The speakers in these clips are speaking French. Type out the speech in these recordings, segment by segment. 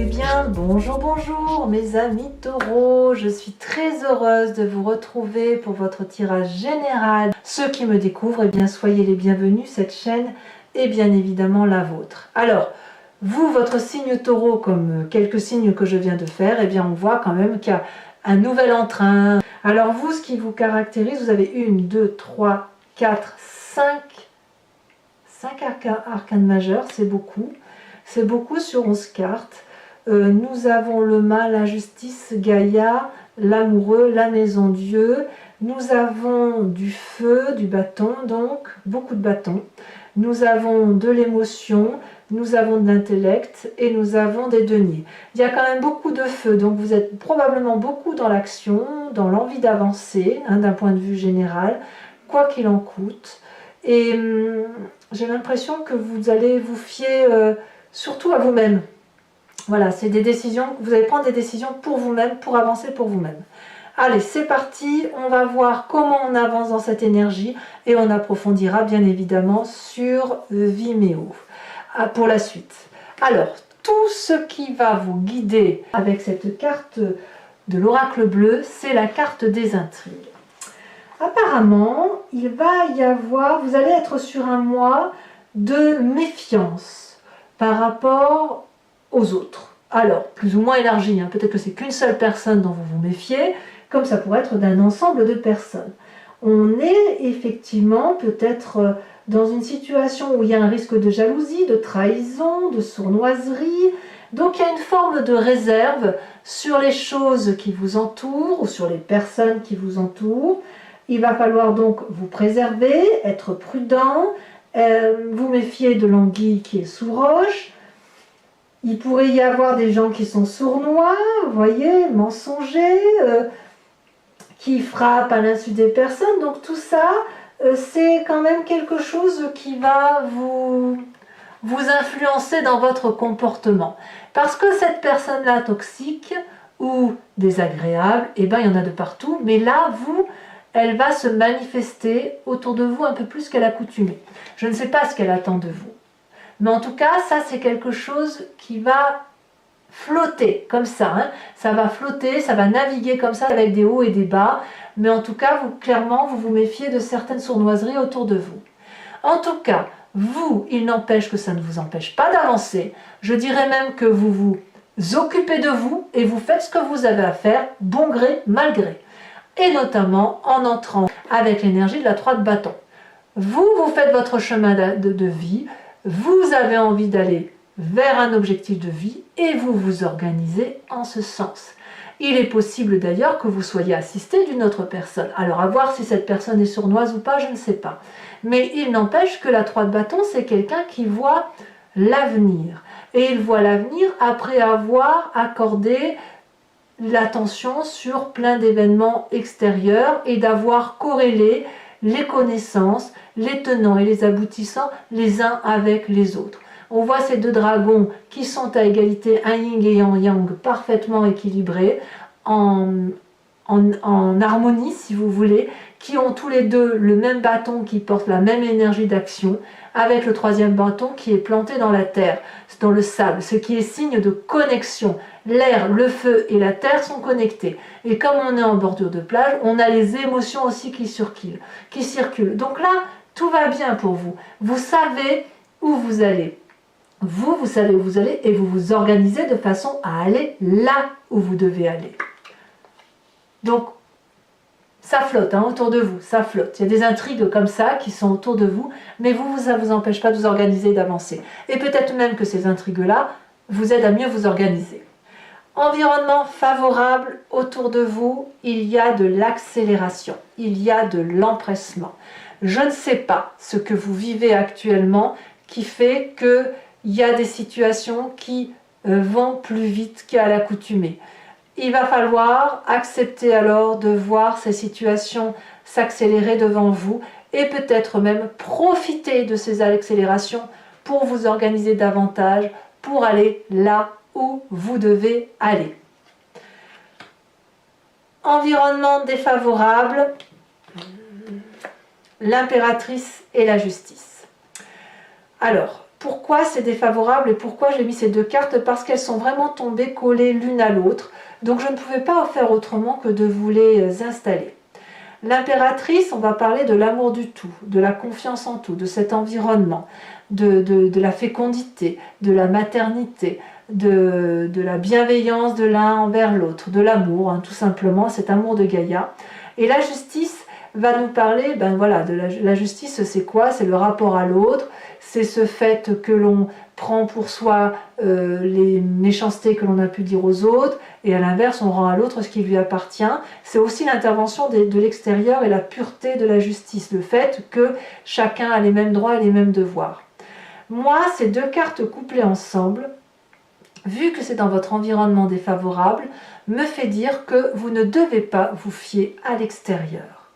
Eh bien, bonjour, bonjour mes amis taureaux, je suis très heureuse de vous retrouver pour votre tirage général. Ceux qui me découvrent, eh bien, soyez les bienvenus, cette chaîne est bien évidemment la vôtre. Alors, vous, votre signe taureau, comme quelques signes que je viens de faire, eh bien, on voit quand même qu'il y a un nouvel entrain. Alors vous, ce qui vous caractérise, vous avez 1, 2, 3, 4, 5 arcanes majeures, c'est beaucoup. C'est beaucoup sur 11 cartes. Nous avons le mât, la justice, Gaïa, l'amoureux, la maison Dieu. Nous avons du feu, du bâton, donc beaucoup de bâtons. Nous avons de l'émotion, nous avons de l'intellect et nous avons des deniers. Il y a quand même beaucoup de feu, donc vous êtes probablement beaucoup dans l'action, dans l'envie d'avancer, d'un point de vue général, quoi qu'il en coûte. Et j'ai l'impression que vous allez vous fier surtout à vous-même. Voilà, c'est des décisions, vous allez prendre des décisions pour vous-même, pour avancer pour vous-même. Allez, c'est parti, on va voir comment on avance dans cette énergie et on approfondira bien évidemment sur Vimeo pour la suite. Alors, tout ce qui va vous guider avec cette carte de l'oracle bleu, c'est la carte des intrigues. Apparemment, il va y avoir, vous allez être sur un mois de méfiance par rapport aux autres. Alors, plus ou moins élargi, peut-être que c'est qu'une seule personne dont vous vous méfiez, comme ça pourrait être d'un ensemble de personnes. On est effectivement peut-être dans une situation où il y a un risque de jalousie, de trahison, de sournoiserie. Donc il y a une forme de réserve sur les choses qui vous entourent ou sur les personnes qui vous entourent. Il va falloir donc vous préserver, être prudent, vous méfier de l'anguille qui est sous roche. Il pourrait y avoir des gens qui sont sournois, vous voyez, mensongers, qui frappent à l'insu des personnes. Donc tout ça, c'est quand même quelque chose qui va vous influencer dans votre comportement. Parce que cette personne-là toxique ou désagréable, eh ben, il y en a de partout, mais là, elle va se manifester autour de vous un peu plus qu'à l'accoutumée. Je ne sais pas ce qu'elle attend de vous. Mais en tout cas, ça c'est quelque chose qui va flotter comme ça. Ça va flotter, ça va naviguer comme ça avec des hauts et des bas. Mais en tout cas, clairement, vous vous méfiez de certaines sournoiseries autour de vous. En tout cas, vous, il n'empêche que ça ne vous empêche pas d'avancer. Je dirais même que vous vous occupez de vous et vous faites ce que vous avez à faire, bon gré, mal gré. Et notamment en entrant avec l'énergie de la 3 de bâton. Vous faites votre chemin de vie, vous avez envie d'aller vers un objectif de vie et vous vous organisez en ce sens. Il est possible d'ailleurs que vous soyez assisté d'une autre personne. Alors à voir si cette personne est sournoise ou pas, je ne sais pas. Mais il n'empêche que la 3 de bâton, c'est quelqu'un qui voit l'avenir. Et il voit l'avenir après avoir accordé l'attention sur plein d'événements extérieurs et d'avoir corrélé les connaissances, les tenants et les aboutissants les uns avec les autres. On voit ces deux dragons qui sont à égalité, un yin et un yang parfaitement équilibrés, en harmonie si vous voulez, qui ont tous les deux le même bâton qui porte la même énergie d'action, avec le 3e bâton qui est planté dans la terre, dans le sable, ce qui est signe de connexion. L'air, le feu et la terre sont connectés. Et comme on est en bordure de plage, on a les émotions aussi qui circulent. Donc là, tout va bien pour vous. Vous savez où vous allez. Vous savez où vous allez et vous vous organisez de façon à aller là où vous devez aller. Donc, ça flotte autour de vous, ça flotte. Il y a des intrigues comme ça qui sont autour de vous, mais ça ne vous empêche pas de vous organiser et d'avancer. Et peut-être même que ces intrigues-là vous aident à mieux vous organiser. Environnement favorable autour de vous, il y a de l'accélération, il y a de l'empressement. Je ne sais pas ce que vous vivez actuellement qui fait qu'il y a des situations qui vont plus vite qu'à l'accoutumée. Il va falloir accepter alors de voir ces situations s'accélérer devant vous et peut-être même profiter de ces accélérations pour vous organiser davantage, pour aller là où vous devez aller. Environnement défavorable, l'impératrice et la justice. Alors, Pourquoi c'est défavorable et pourquoi j'ai mis ces deux cartes? Parce qu'elles sont vraiment tombées collées l'une à l'autre. Donc je ne pouvais pas faire autrement que de vous les installer. L'impératrice, on va parler de l'amour du tout, de la confiance en tout, de cet environnement, de la fécondité, de la maternité, de la bienveillance de l'un envers l'autre, de l'amour, hein, tout simplement, cet amour de Gaïa. Et la justice va nous parler, ben voilà, de la justice, c'est quoi? C'est le rapport à l'autre, c'est ce fait que l'on prend pour soi les méchancetés que l'on a pu dire aux autres, et à l'inverse, on rend à l'autre ce qui lui appartient. C'est aussi l'intervention de l'extérieur et la pureté de la justice, le fait que chacun a les mêmes droits et les mêmes devoirs. Moi, ces deux cartes couplées ensemble, vu que c'est dans votre environnement défavorable, me fait dire que vous ne devez pas vous fier à l'extérieur.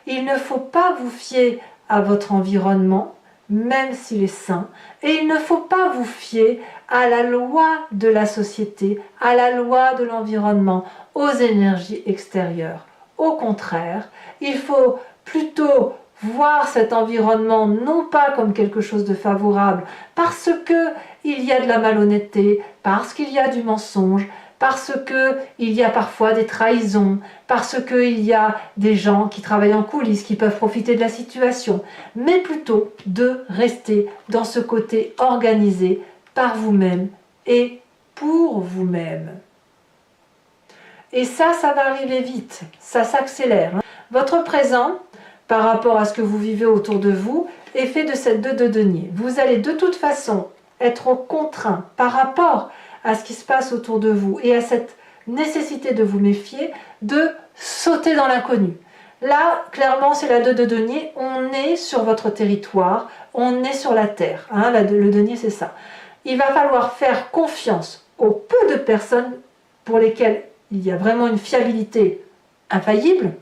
Il ne faut pas vous fier à votre environnement, même s'il est sain, et il ne faut pas vous fier à la loi de la société, à la loi de l'environnement, aux énergies extérieures. Au contraire, il faut plutôt voir cet environnement non pas comme quelque chose de favorable, parce qu'il y a de la malhonnêteté, parce qu'il y a du mensonge, parce qu'il y a parfois des trahisons, parce qu'il y a des gens qui travaillent en coulisses, qui peuvent profiter de la situation, mais plutôt de rester dans ce côté organisé par vous-même et pour vous-même. Et ça va arriver vite, ça s'accélère. Votre présent, par rapport à ce que vous vivez autour de vous, est fait de cette 2 de denier. Vous allez de toute façon être contraint par rapport à ce qui se passe autour de vous et à cette nécessité de vous méfier, de sauter dans l'inconnu. Là, clairement, c'est la 2 de denier, on est sur votre territoire, on est sur la terre. Hein, le denier, c'est ça. Il va falloir faire confiance aux peu de personnes pour lesquelles il y a vraiment une fiabilité infaillible.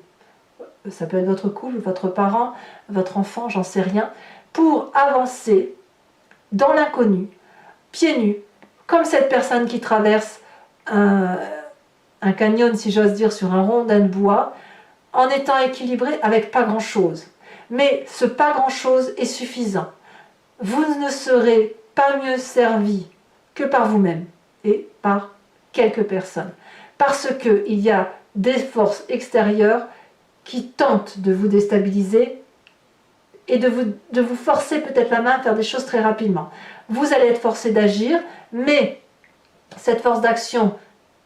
Ça peut être votre couple, votre parent, votre enfant, j'en sais rien, pour avancer dans l'inconnu, pieds nus, comme cette personne qui traverse un canyon, si j'ose dire, sur un rondin de bois, en étant équilibré avec pas grand-chose. Mais ce pas grand-chose est suffisant. Vous ne serez pas mieux servi que par vous-même et par quelques personnes. Parce qu'il y a des forces extérieures qui tentent de vous déstabiliser et de vous forcer peut-être la main à faire des choses très rapidement. Vous allez être forcé d'agir, mais cette force d'action,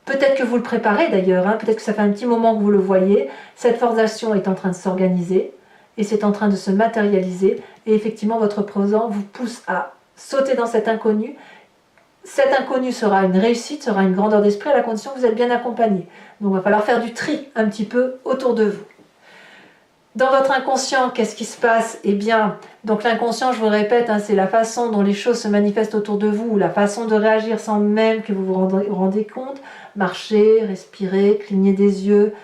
peut-être que vous le préparez d'ailleurs, hein, peut-être que ça fait un petit moment que vous le voyez, cette force d'action est en train de s'organiser et c'est en train de se matérialiser et effectivement votre présent vous pousse à sauter dans cet inconnu. Cet inconnu sera une réussite, sera une grandeur d'esprit à la condition que vous êtes bien accompagné. Donc il va falloir faire du tri un petit peu autour de vous. Dans votre inconscient, qu'est-ce qui se passe? Eh bien, donc l'inconscient, je vous le répète, hein, c'est la façon dont les choses se manifestent autour de vous, la façon de réagir sans même que vous vous rendez compte. Marcher, respirer, cligner des yeux,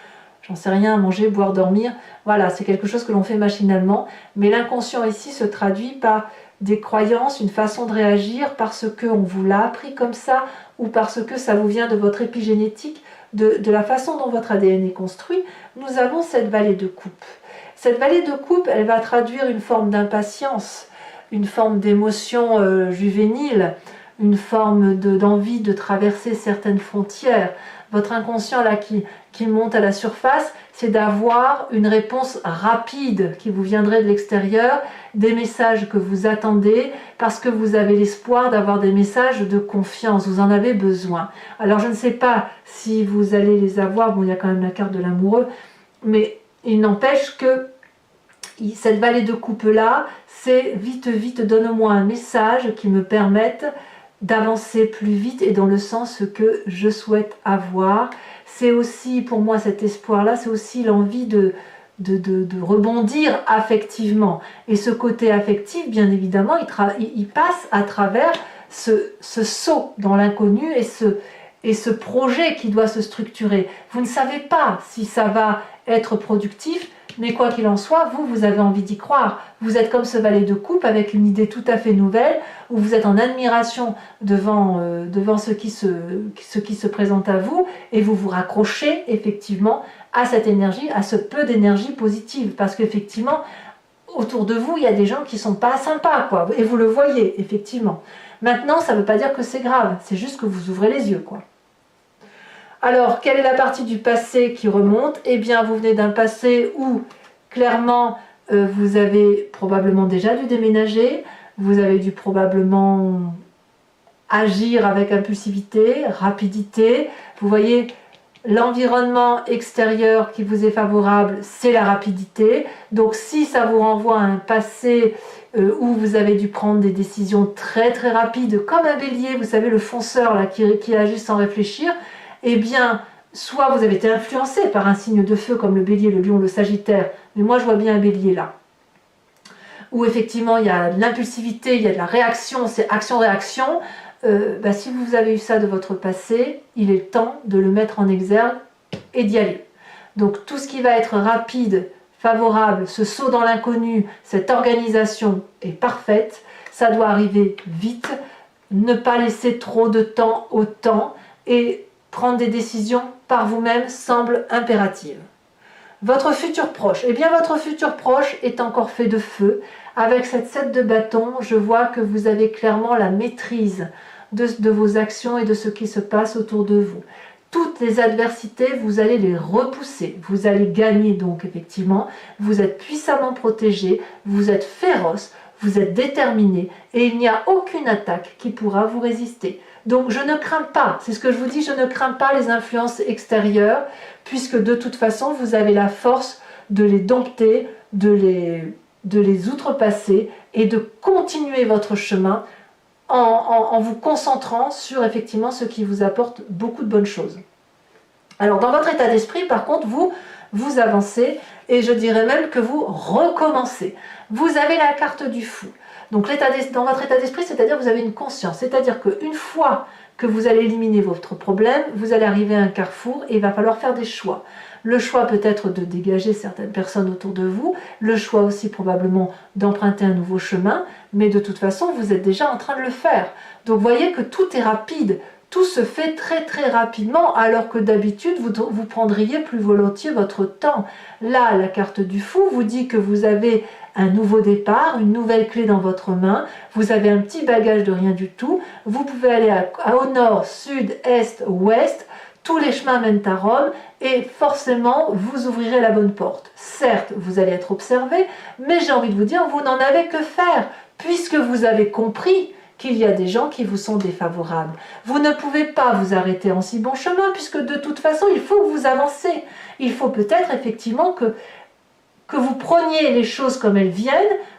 j'en sais rien, manger, boire, dormir. Voilà, c'est quelque chose que l'on fait machinalement. Mais l'inconscient ici se traduit par des croyances, une façon de réagir parce qu'on vous l'a appris comme ça ou parce que ça vous vient de votre épigénétique, de la façon dont votre ADN est construit. Nous avons cette vallée de coupe. Cette vallée de coupe, elle va traduire une forme d'impatience, une forme d'émotion juvénile, une forme d'envie de traverser certaines frontières. Votre inconscient là qui monte à la surface, c'est d'avoir une réponse rapide qui vous viendrait de l'extérieur, des messages que vous attendez, parce que vous avez l'espoir d'avoir des messages de confiance, vous en avez besoin. Alors je ne sais pas si vous allez les avoir, bon il y a quand même la carte de l'amoureux, mais il n'empêche que cette vallée de coupe là, c'est vite, donne-moi un message qui me permette d'avancer plus vite et dans le sens que je souhaite avoir. C'est aussi pour moi cet espoir là, c'est aussi l'envie de rebondir affectivement. Et ce côté affectif, bien évidemment, il passe à travers ce saut dans l'inconnu et ce projet qui doit se structurer. Vous ne savez pas si ça va être productif, mais quoi qu'il en soit, vous avez envie d'y croire. Vous êtes comme ce valet de coupe avec une idée tout à fait nouvelle, où vous êtes en admiration devant ce qui se présente à vous, et vous vous raccrochez effectivement à cette énergie, à ce peu d'énergie positive, parce qu'effectivement, autour de vous, il y a des gens qui ne sont pas sympas, quoi. Et vous le voyez, effectivement. Maintenant, ça ne veut pas dire que c'est grave, c'est juste que vous ouvrez les yeux, quoi. Alors, quelle est la partie du passé qui remonte? Eh bien, vous venez d'un passé où, clairement, vous avez probablement déjà dû déménager, vous avez dû probablement agir avec impulsivité, rapidité. Vous voyez, l'environnement extérieur qui vous est favorable, c'est la rapidité. Donc, si ça vous renvoie à un passé où vous avez dû prendre des décisions très très rapides, comme un bélier, vous savez, le fonceur là, qui agit sans réfléchir, eh bien, soit vous avez été influencé par un signe de feu comme le bélier, le lion, le sagittaire, mais moi je vois bien un bélier là, où effectivement il y a de l'impulsivité, il y a de la réaction, c'est action-réaction. Si vous avez eu ça de votre passé, il est temps de le mettre en exergue et d'y aller. Donc tout ce qui va être rapide, favorable, ce saut dans l'inconnu, cette organisation est parfaite, ça doit arriver vite, ne pas laisser trop de temps au temps et prendre des décisions par vous-même semble impérative. Votre futur proche, eh bien votre futur proche est encore fait de feu. Avec cette 7 de bâton, je vois que vous avez clairement la maîtrise de vos actions et de ce qui se passe autour de vous. Toutes les adversités, vous allez les repousser. Vous allez gagner donc effectivement. Vous êtes puissamment protégé, vous êtes féroce, vous êtes déterminé et il n'y a aucune attaque qui pourra vous résister. Donc je ne crains pas, c'est ce que je vous dis, je ne crains pas les influences extérieures, puisque de toute façon, vous avez la force de les dompter, de les outrepasser et de continuer votre chemin en vous concentrant sur effectivement ce qui vous apporte beaucoup de bonnes choses. Alors dans votre état d'esprit, par contre, vous avancez et je dirais même que vous recommencez. Vous avez la carte du fou. Donc dans votre état d'esprit, c'est-à-dire que vous avez une conscience. C'est-à-dire qu'une fois que vous allez éliminer votre problème, vous allez arriver à un carrefour et il va falloir faire des choix. Le choix peut être de dégager certaines personnes autour de vous, le choix aussi probablement d'emprunter un nouveau chemin, mais de toute façon, vous êtes déjà en train de le faire. Donc vous voyez que tout est rapide. Tout se fait très très rapidement alors que d'habitude vous prendriez plus volontiers votre temps. Là, la carte du fou vous dit que vous avez un nouveau départ, une nouvelle clé dans votre main, vous avez un petit bagage de rien du tout, vous pouvez aller au nord, sud, est, ouest, tous les chemins mènent à Rome et forcément vous ouvrirez la bonne porte. Certes, vous allez être observé, mais j'ai envie de vous dire, vous n'en avez que faire puisque vous avez compris qu'il y a des gens qui vous sont défavorables. Vous ne pouvez pas vous arrêter en si bon chemin, puisque de toute façon, il faut que vous avancez. Il faut peut-être effectivement que vous preniez les choses comme elles viennent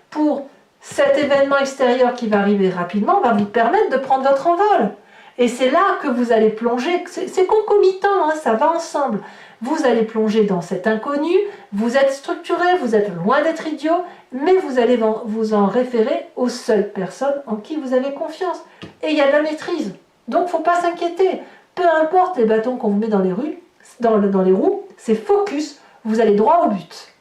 pour cet événement extérieur qui va arriver rapidement, va vous permettre de prendre votre envol. Et c'est là que vous allez plonger, c'est concomitant, hein, ça va ensemble. Vous allez plonger dans cet inconnu, vous êtes structuré, vous êtes loin d'être idiot, mais vous allez vous en référer aux seules personnes en qui vous avez confiance. Et il y a de la maîtrise, donc il ne faut pas s'inquiéter. Peu importe les bâtons qu'on vous met dans les roues, c'est focus, vous allez droit au but.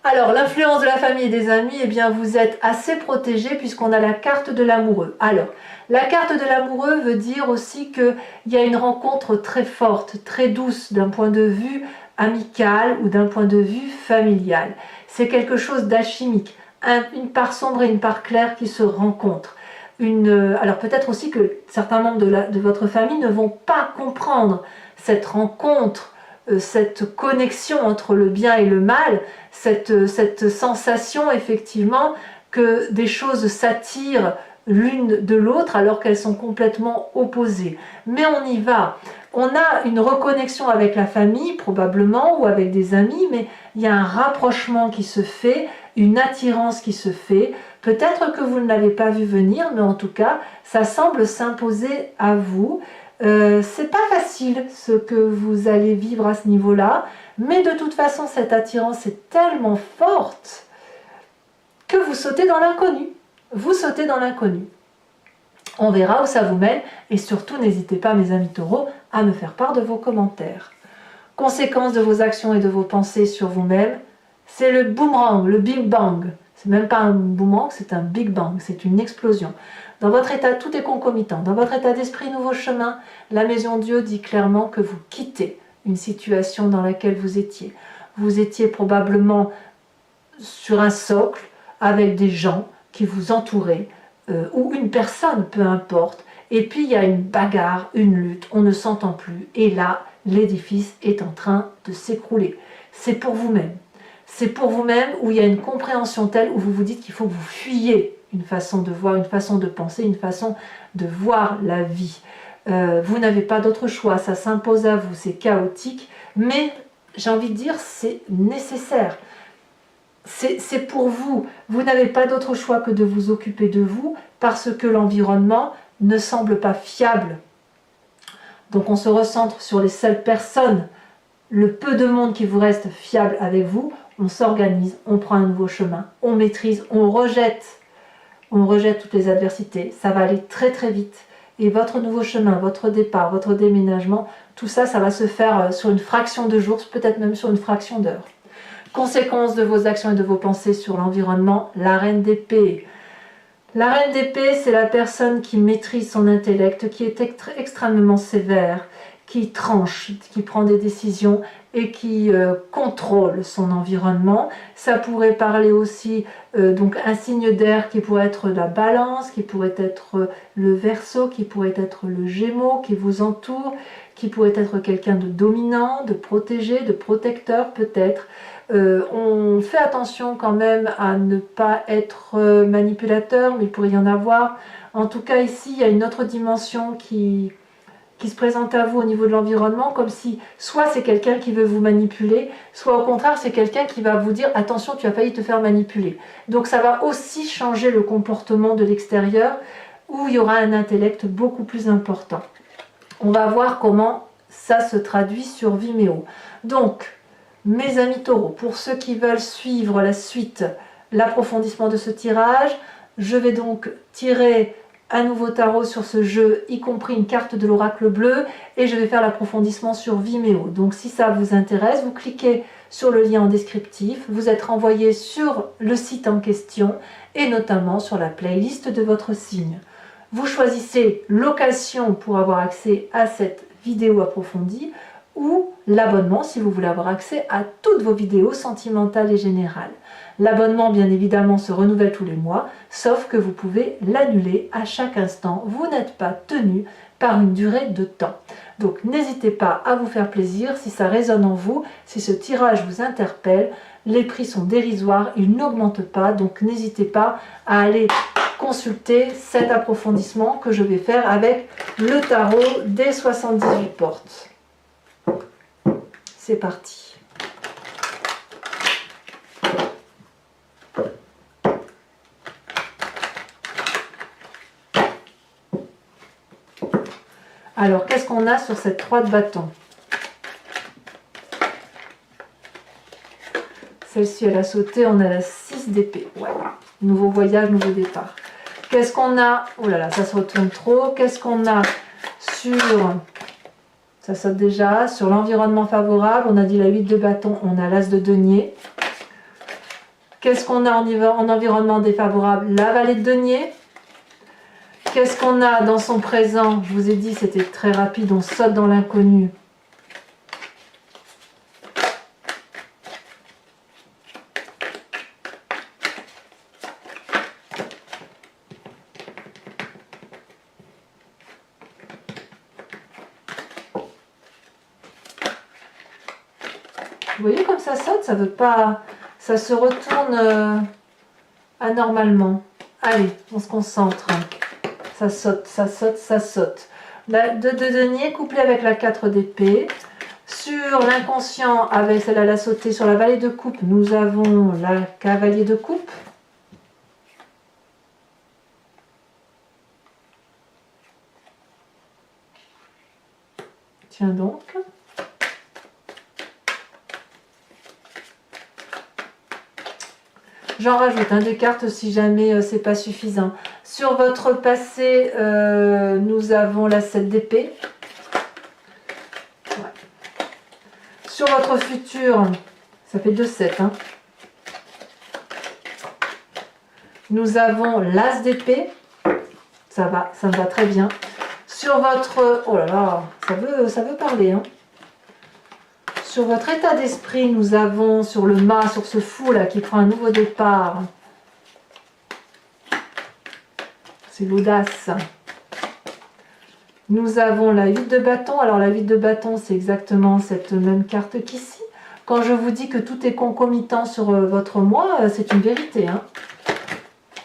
Alors, l'influence de la famille et des amis, eh bien, vous êtes assez protégé puisqu'on a la carte de l'amoureux. Alors, la carte de l'amoureux veut dire aussi qu'il y a une rencontre très forte, très douce d'un point de vue amical ou d'un point de vue familial. C'est quelque chose d'alchimique, une part sombre et une part claire qui se rencontrent. Alors peut-être aussi que certains membres de votre famille ne vont pas comprendre cette rencontre, cette connexion entre le bien et le mal, cette sensation effectivement que des choses s'attirent l'une de l'autre alors qu'elles sont complètement opposées. Mais on y va. On a une reconnexion avec la famille probablement ou avec des amis, mais il y a un rapprochement qui se fait, une attirance qui se fait. Peut-être que vous ne l'avez pas vu venir, mais en tout cas, ça semble s'imposer à vous. C'est pas facile ce que vous allez vivre à ce niveau-là, mais de toute façon, cette attirance est tellement forte que vous sautez dans l'inconnu. Vous sautez dans l'inconnu. On verra où ça vous mène et surtout n'hésitez pas, mes amis taureaux, à me faire part de vos commentaires. Conséquence de vos actions et de vos pensées sur vous-même, c'est le boomerang, le big bang. C'est même pas un boomerang, c'est un big bang, c'est une explosion. Dans votre état, tout est concomitant. Dans votre état d'esprit, nouveau chemin, la Maison Dieu dit clairement que vous quittez une situation dans laquelle vous étiez. Vous étiez probablement sur un socle avec des gens qui vous entouraient, ou une personne, peu importe, et puis il y a une bagarre, une lutte, on ne s'entend plus, et là, l'édifice est en train de s'écrouler. C'est pour vous-même. C'est pour vous-même où il y a une compréhension telle où vous vous dites qu'il faut que vous fuyiez une façon de voir, une façon de penser, une façon de voir la vie. Vous n'avez pas d'autre choix, ça s'impose à vous, c'est chaotique, mais j'ai envie de dire c'est nécessaire. C'est pour vous. Vous n'avez pas d'autre choix que de vous occuper de vous parce que l'environnement ne semble pas fiable. Donc on se recentre sur les seules personnes, le peu de monde qui vous reste fiable avec vous, on s'organise, on prend un nouveau chemin, on maîtrise, on rejette toutes les adversités, ça va aller très très vite. Et votre nouveau chemin, votre départ, votre déménagement, tout ça, ça va se faire sur une fraction de jours, peut-être même sur une fraction d'heures. Conséquence de vos actions et de vos pensées sur l'environnement, la reine d'épée. La reine d'épée, c'est la personne qui maîtrise son intellect, qui est extrêmement sévère, qui tranche, qui prend des décisions et qui contrôle son environnement. Ça pourrait parler aussi donc un signe d'air qui pourrait être la balance, qui pourrait être le verseau, qui pourrait être le gémeau qui vous entoure, qui pourrait être quelqu'un de dominant, de protégé, de protecteur peut-être. On fait attention quand même à ne pas être manipulateur, mais il pourrait y en avoir. En tout cas ici, il y a une autre dimension qui se présente à vous au niveau de l'environnement, comme si soit c'est quelqu'un qui veut vous manipuler, soit au contraire c'est quelqu'un qui va vous dire attention, tu as failli te faire manipuler. Donc ça va aussi changer le comportement de l'extérieur, où il y aura un intellect beaucoup plus important. On va voir comment ça se traduit sur Vimeo. Donc, mes amis taureaux, pour ceux qui veulent suivre la suite, l'approfondissement de ce tirage, je vais donc tirer un nouveau tarot sur ce jeu, y compris une carte de l'oracle bleu, et je vais faire l'approfondissement sur Vimeo. Donc si ça vous intéresse, vous cliquez sur le lien en descriptif, vous êtes renvoyé sur le site en question, et notamment sur la playlist de votre signe. Vous choisissez l'occasion pour avoir accès à cette vidéo approfondie, ou l'abonnement si vous voulez avoir accès à toutes vos vidéos sentimentales et générales. L'abonnement, bien évidemment, se renouvelle tous les mois, sauf que vous pouvez l'annuler à chaque instant. Vous n'êtes pas tenu par une durée de temps. Donc n'hésitez pas à vous faire plaisir si ça résonne en vous, si ce tirage vous interpelle. Les prix sont dérisoires, ils n'augmentent pas, donc n'hésitez pas à aller consulter cet approfondissement que je vais faire avec le tarot des 78 portes. C'est parti. Alors, qu'est-ce qu'on a sur cette 3 de bâton? Celle-ci, elle a sauté, on a la 6 d'épée. Ouais. Nouveau voyage, nouveau départ. Qu'est-ce qu'on a? Oh là là, ça se retourne trop. Qu'est-ce qu'on a sur... Ça saute déjà. Sur l'environnement favorable, on a dit la 8 de bâton, on a l'as de denier. Qu'est-ce qu'on a en environnement défavorable? La vallée de denier. Qu'est-ce qu'on a dans son présent? Je vous ai dit, c'était très rapide, on saute dans l'inconnu. Vous voyez comme ça saute, ça veut pas, ça se retourne anormalement. Allez, on se concentre. Ça saute, ça saute, ça saute. La 2 de denier couplée avec la 4 d'épée. Sur l'inconscient, avec celle-là, la sautée, sur la vallée de coupe, nous avons la cavalier de coupe. Tiens donc. J'en rajoute des cartes si jamais c'est pas suffisant. Sur votre passé, nous avons la 7 d'épée. Ouais. Sur votre futur, ça fait 2-7. Hein. Nous avons l'as d'épée. Ça me va très bien. Sur votre... Oh là là, ça veut parler. Hein. Sur votre état d'esprit, nous avons sur le mât, sur ce fou là qui prend un nouveau départ. C'est l'audace. Nous avons la 8 de bâton. Alors la 8 de bâton, c'est exactement cette même carte qu'ici. Quand je vous dis que tout est concomitant sur votre mois, c'est une vérité. Hein.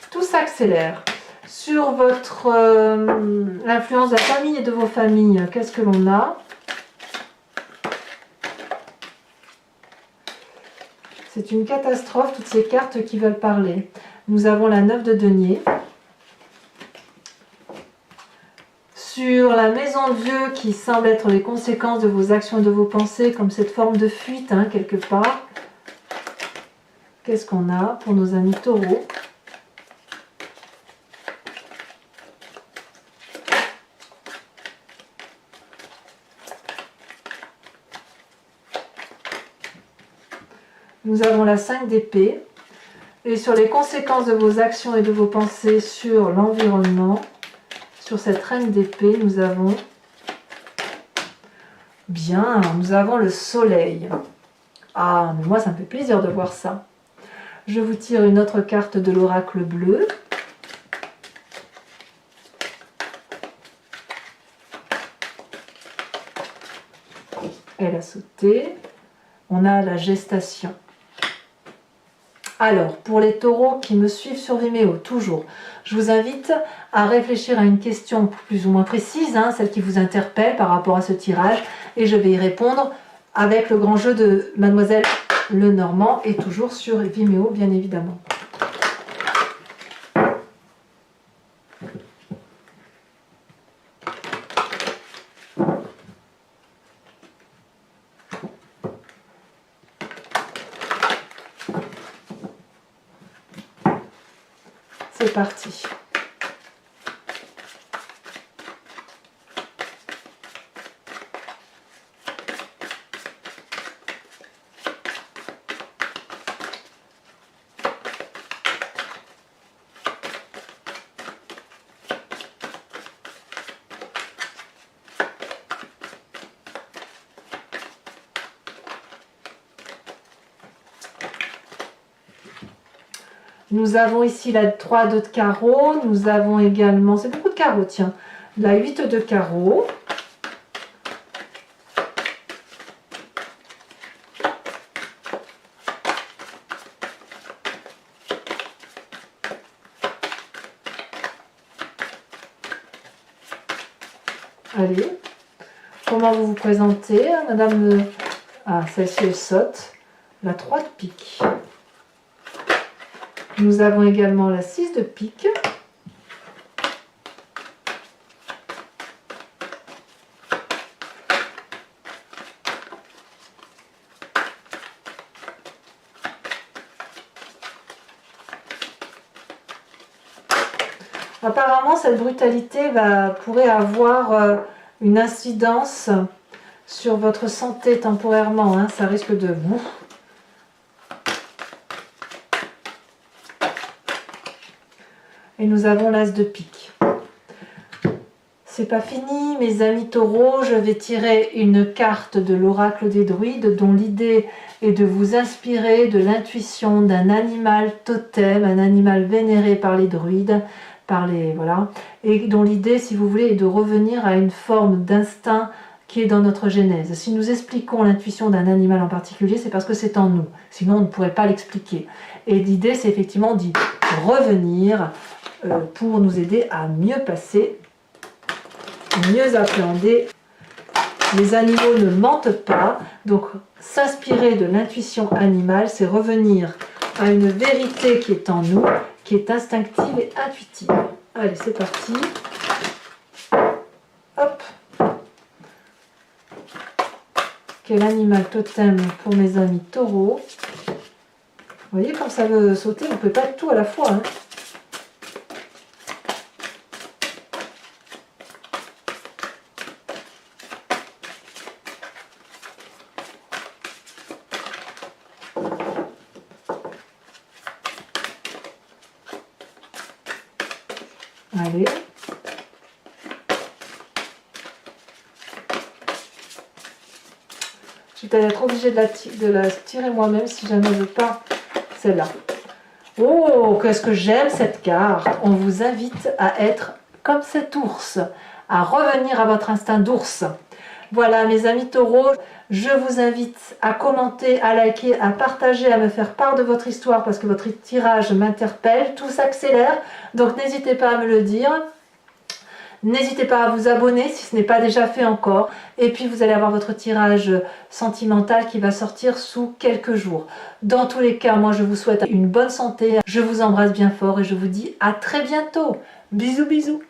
Tout s'accélère. Sur votre l'influence de la famille et de vos familles, qu'est-ce que l'on a? C'est une catastrophe, toutes ces cartes qui veulent parler. Nous avons la 9 de denier. Sur la maison de Dieu qui semble être les conséquences de vos actions et de vos pensées, comme cette forme de fuite, hein, quelque part. Qu'est-ce qu'on a pour nos amis taureaux? Nous avons la 5 d'épée. Et sur les conséquences de vos actions et de vos pensées sur l'environnement, sur cette reine d'épée, nous avons le soleil. Ah, mais moi ça me fait plaisir de voir ça. Je vous tire une autre carte de l'oracle bleu. Elle a sauté. On a la gestation. Alors, pour les taureaux qui me suivent sur Vimeo, toujours, je vous invite à réfléchir à une question plus ou moins précise, hein, celle qui vous interpelle par rapport à ce tirage, et je vais y répondre avec le grand jeu de Mademoiselle Lenormand, et toujours sur Vimeo, bien évidemment. C'est parti. Nous avons ici la 3 de carreau, nous avons également, c'est beaucoup de carreaux, tiens, la 8 de carreau. Allez, comment vous vous présentez, madame? Ah, celle-ci, elle saute. La 3 de pique. Nous avons également la 6 de pique. Apparemment, cette brutalité pourrait avoir une incidence sur votre santé temporairement. Hein. Ça risque de vous... Et nous avons l'as de pique. C'est pas fini, mes amis taureaux. Je vais tirer une carte de l'oracle des druides dont l'idée est de vous inspirer de l'intuition d'un animal totem, un animal vénéré par les druides, voilà, et dont l'idée, si vous voulez, est de revenir à une forme d'instinct qui est dans notre genèse. Si nous expliquons l'intuition d'un animal en particulier, c'est parce que c'est en nous. Sinon, on ne pourrait pas l'expliquer. Et l'idée, c'est effectivement d'y revenir pour nous aider à mieux passer, mieux appréhender. Les animaux ne mentent pas, donc s'inspirer de l'intuition animale, c'est revenir à une vérité qui est en nous, qui est instinctive et intuitive. Allez, c'est parti. Hop. Quel animal totem pour mes amis taureaux. Vous voyez, quand ça veut sauter, on ne peut pas être tout à la fois. Hein. Allez. Je vais être obligée de la tirer moi-même si jamais je veux pas celle-là. Oh, qu'est-ce que j'aime cette carte. On vous invite à être comme cet ours, à revenir à votre instinct d'ours. Voilà mes amis taureaux, je vous invite à commenter, à liker, à partager, à me faire part de votre histoire parce que votre tirage m'interpelle, tout s'accélère, donc n'hésitez pas à me le dire. N'hésitez pas à vous abonner si ce n'est pas déjà fait encore. Et puis vous allez avoir votre tirage sentimental qui va sortir sous quelques jours. Dans tous les cas, moi je vous souhaite une bonne santé. Je vous embrasse bien fort et je vous dis à très bientôt. Bisous bisous.